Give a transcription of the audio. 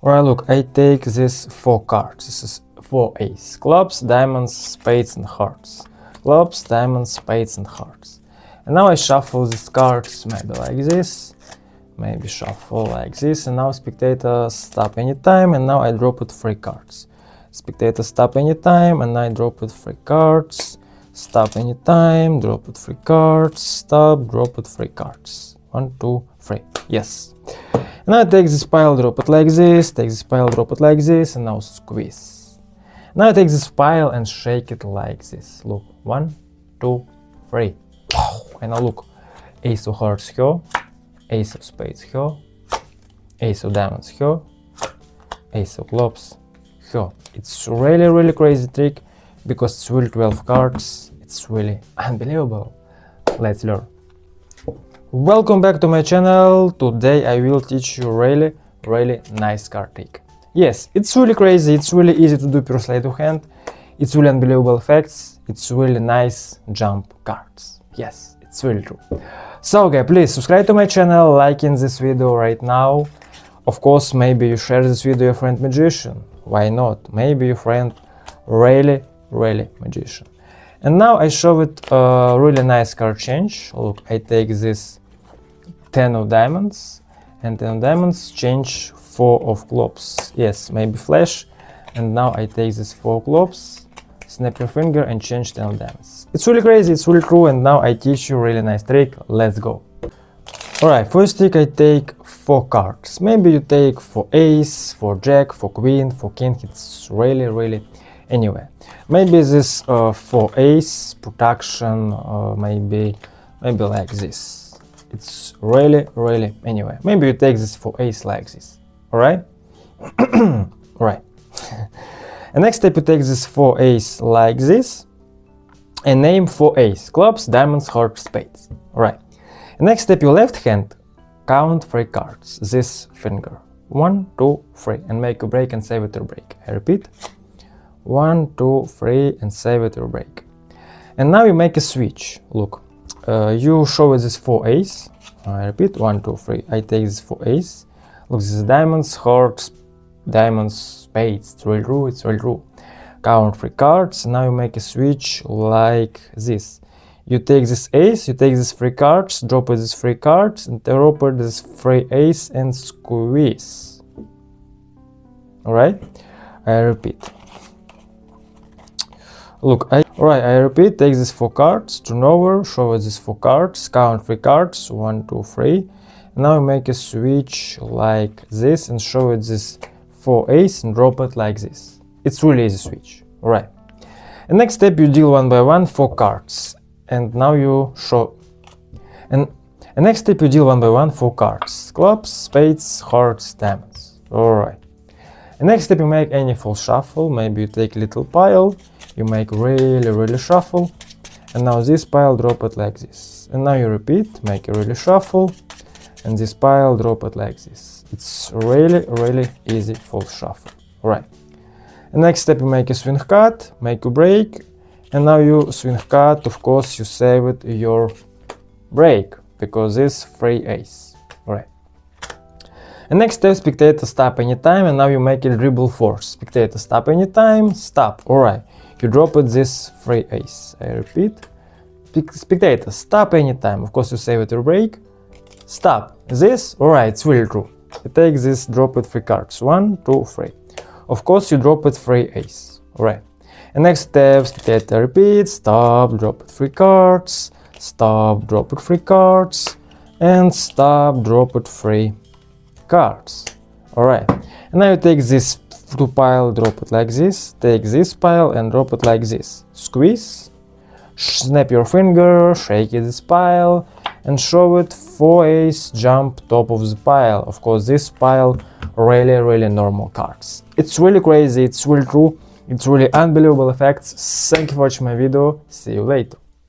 Alright, look, I take this 4 cards. This is 4 ace. Clubs, diamonds, spades and hearts. Clubs, diamonds, spades and hearts. And now I shuffle these cards maybe like this. Maybe shuffle like this. And now spectator stop anytime. And now I drop it 3 cards. Spectator stop anytime. And I drop it 3 cards. Stop anytime. Drop it 3 cards. Stop, drop it 3 cards. 1, 2, 3. Yes. And I take this pile, drop it like this, take this pile, drop it like this, and now squeeze. Now I take this pile and shake it like this. Look, 1, 2, 3. And now look, ace of hearts here, ace of spades here, ace of diamonds here, ace of clubs here. It's really crazy trick because it's really 12 cards. It's really unbelievable. Let's learn. Welcome back to my channel. Today I will teach you really nice card trick. Yes, it's really crazy, it's really easy to do pure sleight of hand, it's really unbelievable effects, it's really nice jump cards. Yes, it's really true. So guys, please subscribe to my channel, like in this video right now. Of course, maybe you share this video with your friend magician. Why not? Maybe your friend really magician. And now I show it a really nice card change. Look, I take this 10 of diamonds and 10 of diamonds, change 4 of clubs. Yes, maybe flash. And now I take this 4 clubs, snap your finger and change 10 of diamonds. It's really crazy, it's really true, and now I teach you a really nice trick. Let's go. Alright, first trick I take 4 cards. Maybe you take 4 ace, 4 jack, 4 queen, 4 king. It's really anyway. Maybe this 4 ace protection, maybe like this. It's really anyway. Maybe you take this 4 ace like this. Alright? Right. And next step you take this 4 ace like this and name 4 ace. Clubs, diamonds, hearts, spades. Alright. And next step your left hand count 3 cards. This finger. 1, 2, 3 and make a break and save it or break. I repeat. 1, 2, 3 and save it or break. And now you make a switch. Look. You show this 4 ace. I repeat, 1, 2, 3. I take this 4 ace. Look, this is diamonds, hearts, diamonds, spades. It's really true, it's really true. Count 3 cards. Now you make a switch like this. You take this ace, you take these 3 cards, drop it these 3 cards, and drop it this 3 ace and squeeze. Alright? I repeat. Look, I repeat, take these 4 cards, turn over, show it these 4 cards, count 3 cards, 1, 2, 3. Now you make a switch like this and show it this 4 ace and drop it like this. It's really easy switch. Alright. And next step you deal 1 by 1 4 cards. And now you show. And next step you deal 1 by 1 4 cards. Clubs, spades, hearts, diamonds. Alright. And next step you make any full shuffle. Maybe you take little pile. You make really shuffle, and now this pile drop it like this. And now you repeat, make a really shuffle, and this pile drop it like this. It's really easy full shuffle. Right. And next step you make a swing cut, make a break, and now you swing cut. Of course you save it your break because this 3 ace. Right. And next step spectator stop anytime, and now you make a dribble force. Spectator stop anytime, stop. Alright. You drop it this 3 ace. I repeat. Spectator, stop anytime. Of course you save it or break. Stop. This? Alright, it's really true. You take this, drop it 3 cards. 1, 2, 3. Of course you drop it 3 ace. Alright. And next step, spectator repeat. Stop, drop it 3 cards. Stop, drop it 3 cards. And stop, drop it 3 cards. Alright. And now you take this 2 pile, drop it like this, take this pile and drop it like this, squeeze, snap your finger, shake this pile and show it 4 ace, jump top of the pile. Of course this pile really normal cards. It's really crazy, it's really true, it's really unbelievable effects. Thank you for watching my video, see you later.